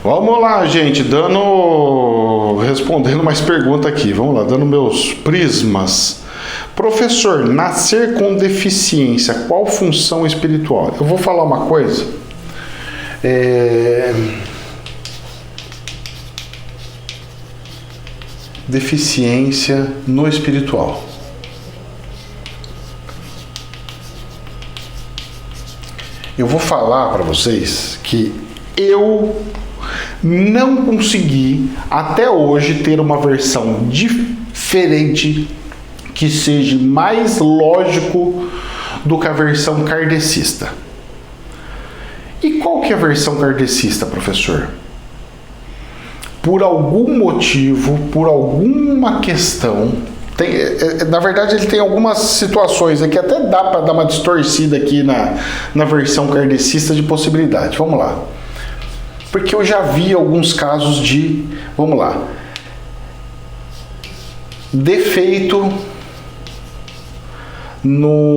Vamos lá, gente, respondendo mais perguntas aqui. Vamos lá, dando meus prismas. Professor, nascer com deficiência, qual função espiritual? Eu vou falar uma coisa. Deficiência no espiritual. Eu vou falar para vocês que eu não consegui até hoje ter uma versão diferente que seja mais lógico do que a versão kardecista. E qual que é a versão kardecista, professor? Por algum motivo, por alguma questão, na verdade ele tem algumas situações aqui, até dá para dar uma distorcida aqui na versão kardecista de possibilidade. Vamos lá. Porque eu já vi alguns casos de, vamos lá, defeito no...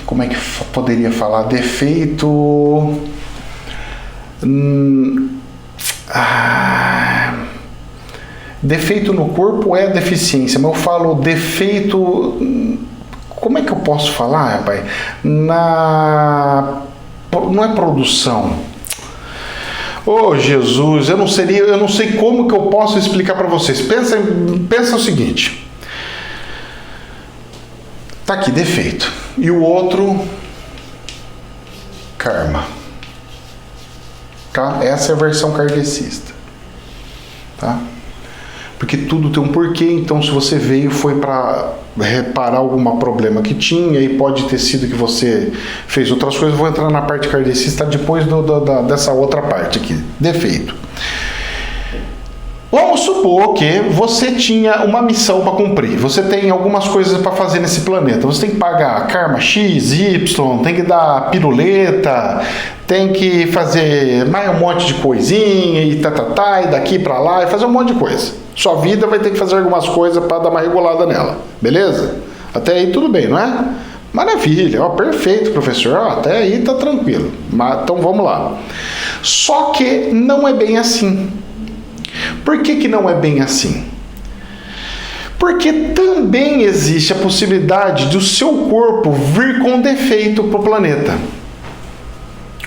Como é que poderia falar? Defeito... Defeito no corpo é deficiência, mas eu falo defeito... Como é que eu posso falar, rapaz? Não é produção. Oh, Jesus, eu não sei como que eu posso explicar para vocês. Pensa o seguinte. Tá aqui, defeito. E o outro, karma. Tá? Essa é a versão kardecista. Tá? Porque tudo tem um porquê, então se você veio foi para reparar algum problema que tinha, e pode ter sido que você fez outras coisas. Vou entrar na parte kardecista depois dessa outra parte aqui, defeito. Vamos supor que você tinha uma missão para cumprir, você tem algumas coisas para fazer nesse planeta, você tem que pagar karma X, Y, tem que dar piruleta, tem que fazer mais um monte de coisinha e e daqui para lá, e fazer um monte de coisa. Sua vida vai ter que fazer algumas coisas para dar uma regulada nela, beleza? Até aí tudo bem, não é? Maravilha, ó, perfeito, professor, ó, até aí tá tranquilo. Então vamos lá. Só que não é bem assim. Por que não é bem assim? Porque também existe a possibilidade do seu corpo vir com defeito para o planeta.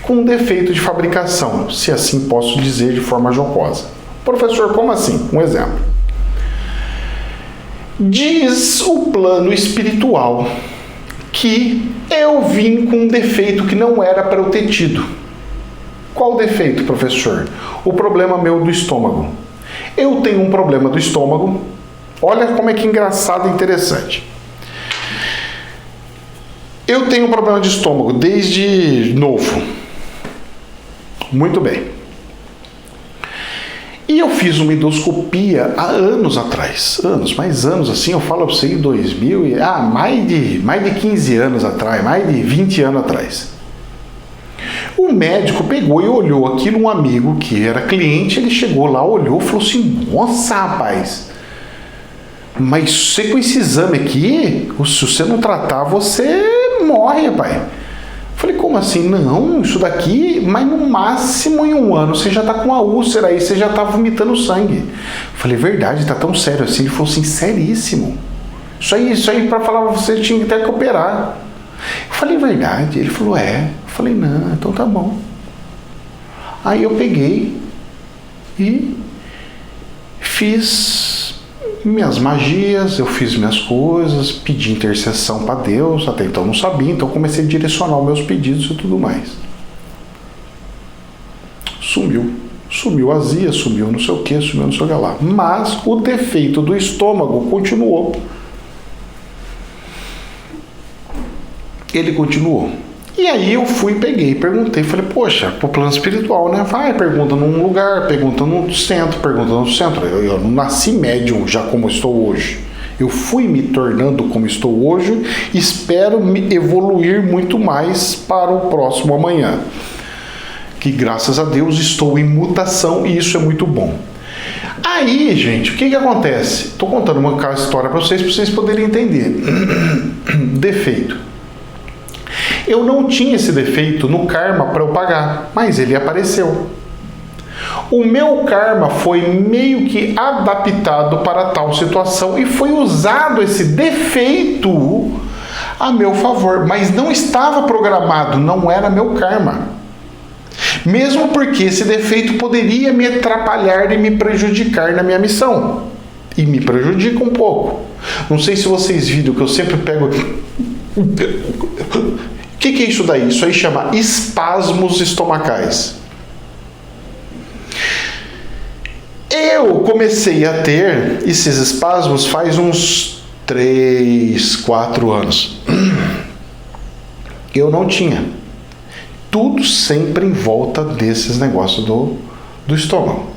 Com defeito de fabricação, se assim posso dizer de forma jocosa. Professor, como assim? Um exemplo. Diz o plano espiritual que eu vim com um defeito que não era para eu ter tido. Qual defeito, professor? O problema meu do estômago. Eu tenho um problema do estômago. Olha como é que engraçado e interessante. Eu tenho um problema de estômago desde novo. Muito bem. E eu fiz uma endoscopia há anos atrás. Mas anos assim, eu falo para você em 2000, mais de 15 anos atrás, mais de 20 anos atrás. O médico pegou e olhou aquilo, um amigo que era cliente, ele chegou lá, olhou e falou assim, nossa, rapaz, mas você com esse exame aqui, se você não tratar, você morre, rapaz. Falei, como assim? Não, isso daqui, mas no máximo em um ano você já tá com a úlcera aí, você já tá vomitando sangue. Falei, verdade, tá tão sério assim? Ele falou assim, seríssimo. Isso aí pra falar pra você tinha que ter que operar. Eu falei, verdade? Ele falou, é. Eu falei, não, então tá bom. Aí eu peguei e fiz minhas magias, eu fiz minhas coisas, pedi intercessão para Deus, até então não sabia, então comecei a direcionar os meus pedidos e tudo mais. Sumiu a azia, sumiu não sei o que, sumiu não sei o que lá. Mas o defeito do estômago continuou. Ele continuou. E aí eu fui, peguei, perguntei, falei, poxa, pro plano espiritual, né? Vai, pergunta num lugar, pergunta no centro, pergunta no centro. Eu não nasci médium já como estou hoje. Eu fui me tornando como estou hoje, espero me evoluir muito mais para o próximo amanhã. Que graças a Deus estou em mutação e isso é muito bom. Aí, gente, o que acontece? Estou contando uma história para vocês poderem entender. Defeito. Eu não tinha esse defeito no karma para eu pagar, mas ele apareceu. O meu karma foi meio que adaptado para tal situação e foi usado esse defeito a meu favor, mas não estava programado, não era meu karma. Mesmo porque esse defeito poderia me atrapalhar e me prejudicar na minha missão. E me prejudica um pouco. Não sei se vocês viram que eu sempre pego aqui. O que é isso daí? Isso aí chama espasmos estomacais. Eu comecei a ter esses espasmos faz uns 3, 4 anos. Eu não tinha. Tudo sempre em volta desses negócios do estômago.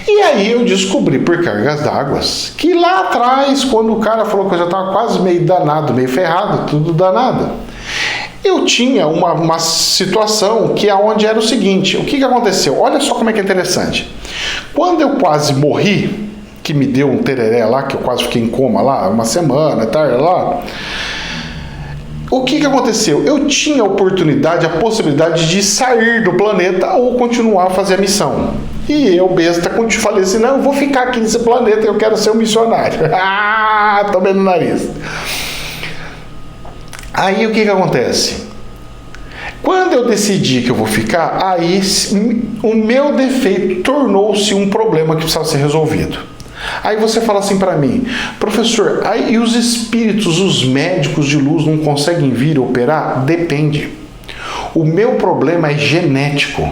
E aí eu descobri por cargas d'água que lá atrás, quando o cara falou que eu já estava quase meio danado, meio ferrado, tudo danado, eu tinha uma situação que aonde era o seguinte, o que aconteceu? Olha só como é que é interessante. Quando eu quase morri, que me deu um tereré lá, que eu quase fiquei em coma lá, uma semana, lá, o que aconteceu? Eu tinha a oportunidade, a possibilidade de sair do planeta ou continuar a fazer a missão. E eu, besta, falei assim, não, eu vou ficar aqui nesse planeta, eu quero ser um missionário. Tomei no nariz. Aí o que acontece? Quando eu decidi que eu vou ficar, aí o meu defeito tornou-se um problema que precisava ser resolvido. Aí você fala assim para mim, professor, aí os espíritos, os médicos de luz não conseguem vir operar? Depende. O meu problema é genético.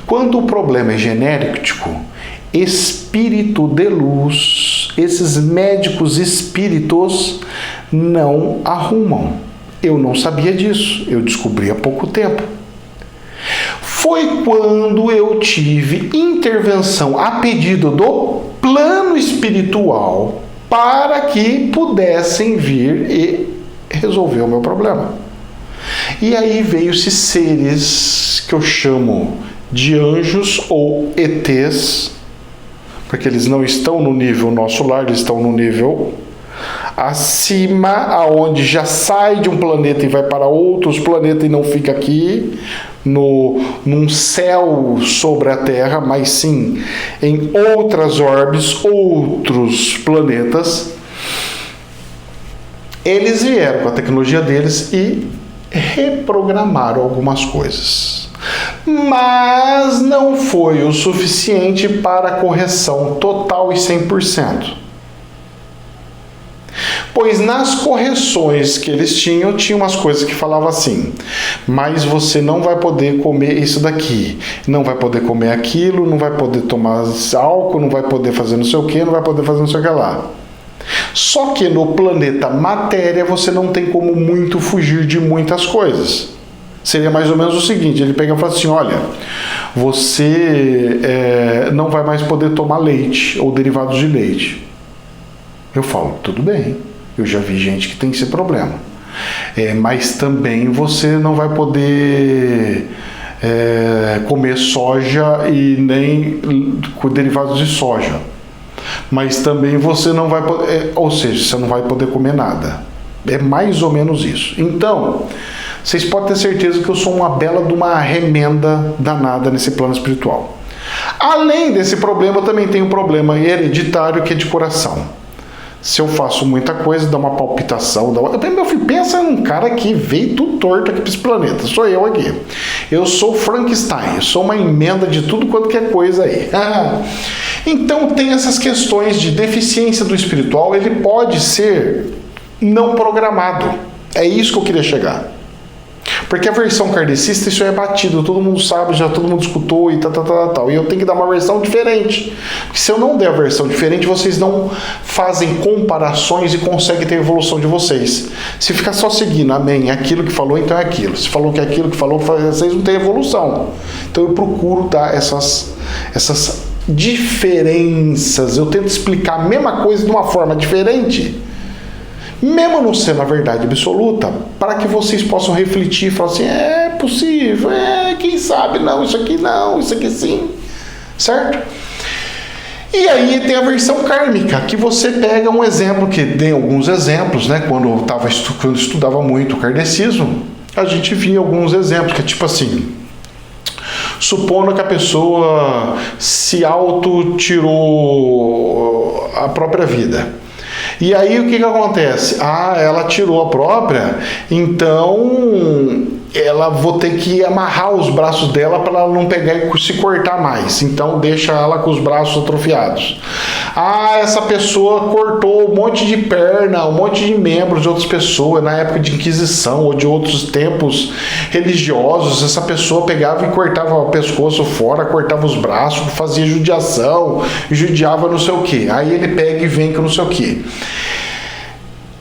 Quando o problema é genético, espírito de luz, esses médicos espíritos não arrumam. Eu não sabia disso, eu descobri há pouco tempo. Foi quando eu tive intervenção a pedido do plano espiritual para que pudessem vir e resolver o meu problema. E aí veio esses seres que eu chamo de anjos ou ETs, porque eles não estão no nível nosso lar, eles estão no nível acima, aonde já sai de um planeta e vai para outros planetas e não fica aqui num céu sobre a Terra, mas sim em outras orbes, outros planetas. Eles vieram com a tecnologia deles e reprogramaram algumas coisas. Mas não foi o suficiente para a correção total e 100%. Pois nas correções que eles tinham umas coisas que falavam assim, mas você não vai poder comer isso daqui, não vai poder comer aquilo, não vai poder tomar álcool, não vai poder fazer não sei o que, não vai poder fazer não sei o que lá. Só que no planeta matéria você não tem como muito fugir de muitas coisas. Seria mais ou menos o seguinte, ele pega e fala assim, olha, você não vai mais poder tomar leite ou derivados de leite. Eu falo, tudo bem, eu já vi gente que tem esse problema. Mas também você não vai poder comer soja e nem derivados de soja. Mas também você não vai poder, ou seja, você não vai poder comer nada. É mais ou menos isso. Então, vocês podem ter certeza que eu sou uma bela de uma remenda danada nesse plano espiritual. Além desse problema, eu também tenho um problema hereditário que é de coração. Se eu faço muita coisa, dá uma palpitação. Meu filho, pensa num cara que veio tudo torto aqui para esse planeta. Sou eu aqui. Eu sou Frankenstein. Eu sou uma emenda de tudo quanto que é coisa aí. Então tem essas questões de deficiência do espiritual. Ele pode ser não programado. É isso que eu queria chegar. Porque a versão kardecista, isso é batido, todo mundo sabe, já todo mundo escutou e tal. E eu tenho que dar uma versão diferente. Porque se eu não der a versão diferente, vocês não fazem comparações e conseguem ter a evolução de vocês. Se ficar só seguindo, amém, aquilo que falou, então é aquilo. Se falou que é aquilo que falou, vocês não têm evolução. Então eu procuro dar essas diferenças. Eu tento explicar a mesma coisa de uma forma diferente, mesmo não sendo a verdade absoluta, para que vocês possam refletir e falar assim, é possível, quem sabe, não, isso aqui sim, certo? E aí tem a versão kármica, que você pega um exemplo, que tem alguns exemplos, né? Quando eu estudava muito o kardecismo, a gente via alguns exemplos, que é tipo assim, supondo que a pessoa se auto-tirou a própria vida. E aí o que acontece? Ela tirou a própria, então ela vou ter que amarrar os braços dela para ela não pegar e se cortar mais. Então deixa ela com os braços atrofiados. Essa pessoa cortou um monte de perna, um monte de membros de outras pessoas na época de Inquisição ou de outros tempos religiosos. Essa pessoa pegava e cortava o pescoço fora, cortava os braços, fazia judiação, judiava não sei o que. Aí ele pega e vem com não sei o que.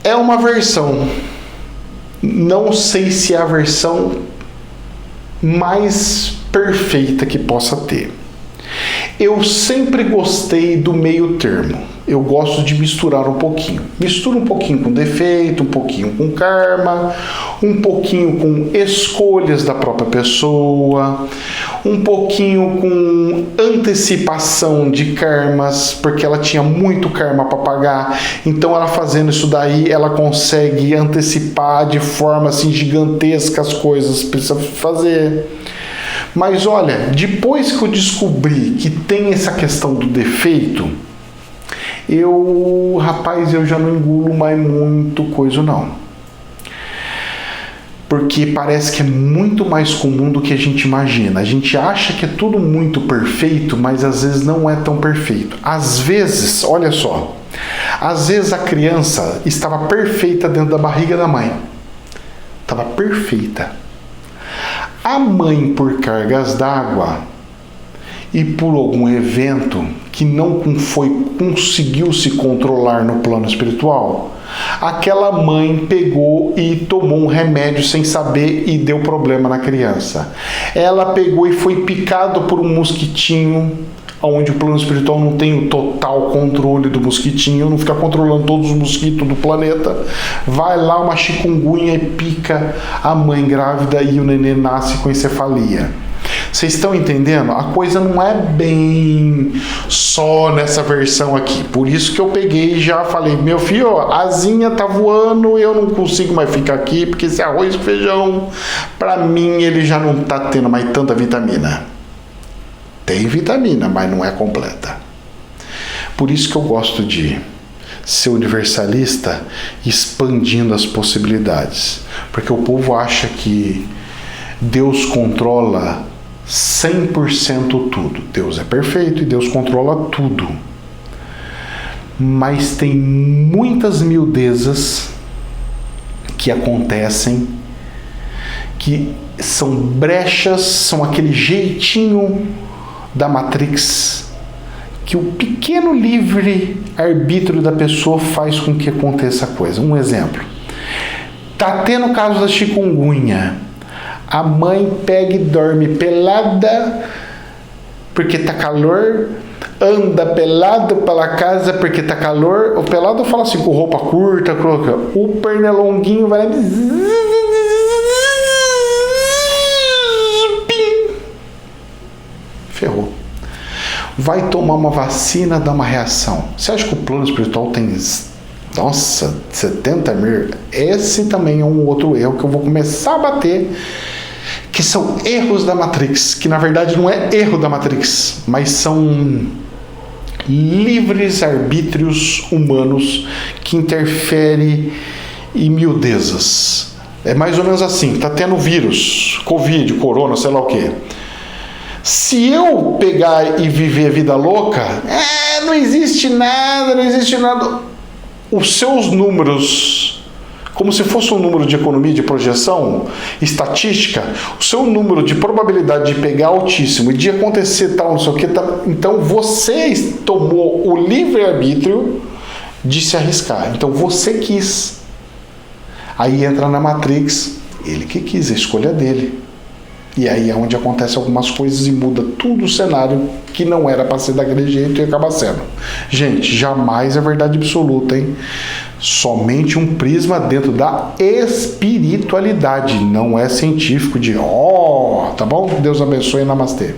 É uma versão. Não sei se é a versão mais perfeita que possa ter. Eu sempre gostei do meio termo. Eu gosto de misturar um pouquinho. Misturo um pouquinho com defeito, um pouquinho com karma, um pouquinho com escolhas da própria pessoa, um pouquinho com antecipação de karmas, porque ela tinha muito karma para pagar. Então ela fazendo isso daí, ela consegue antecipar de forma assim gigantesca as coisas que precisa fazer. Mas olha, depois que eu descobri que tem essa questão do defeito, eu já não engulo mais muito coisa não. Porque parece que é muito mais comum do que a gente imagina. A gente acha que é tudo muito perfeito, mas às vezes não é tão perfeito. Às vezes, olha só, às vezes a criança estava perfeita dentro da barriga da mãe. Estava perfeita. A mãe, por cargas d'água e por algum evento que não conseguiu se controlar no plano espiritual, aquela mãe pegou e tomou um remédio sem saber e deu problema na criança. Ela pegou e foi picado por um mosquitinho, onde o plano espiritual não tem o total controle do mosquitinho, não fica controlando todos os mosquitos do planeta. Vai lá uma chikungunya e pica a mãe grávida e o neném nasce com encefalia. Vocês estão entendendo? A coisa não é bem só nessa versão aqui. Por isso que eu peguei e já falei, meu filho, a asinha tá voando, eu não consigo mais ficar aqui, porque esse arroz com feijão, pra mim, ele já não tá tendo mais tanta vitamina. Tem vitamina, mas não é completa. Por isso que eu gosto de ser universalista, expandindo as possibilidades. Porque o povo acha que Deus controla 100% tudo. Deus é perfeito e Deus controla tudo. Mas tem muitas miudezas que acontecem, que são brechas, são aquele jeitinho da Matrix, que o pequeno livre-arbítrio da pessoa faz com que aconteça a coisa. Um exemplo. Tá tendo o caso da chikungunya. A mãe pega e dorme pelada porque tá calor, anda pelado pela casa porque tá calor. O pelado eu falo assim, com roupa curta, o pernilonguinho vai lá ferrou. Vai tomar uma vacina, dá uma reação. Você acha que o plano espiritual tem 70 mil? Esse também é um outro erro que eu vou começar a bater, que são erros da Matrix, que na verdade não é erro da Matrix, mas são livres arbítrios humanos que interferem em miudezas. É mais ou menos assim, tá tendo vírus, Covid, corona, sei lá o quê. Se eu pegar e viver a vida louca, não existe nada, os seus números, como se fosse um número de economia, de projeção, estatística, o seu número de probabilidade de pegar altíssimo e de acontecer tal, não sei o que, então você tomou o livre-arbítrio de se arriscar. Então você quis. Aí entra na Matrix, ele que quis, a escolha dele. E aí é onde acontecem algumas coisas e muda tudo o cenário que não era para ser daquele jeito e acaba sendo. Gente, jamais é verdade absoluta, hein? Somente um prisma dentro da espiritualidade, não é científico de tá bom? Deus abençoe e namastê.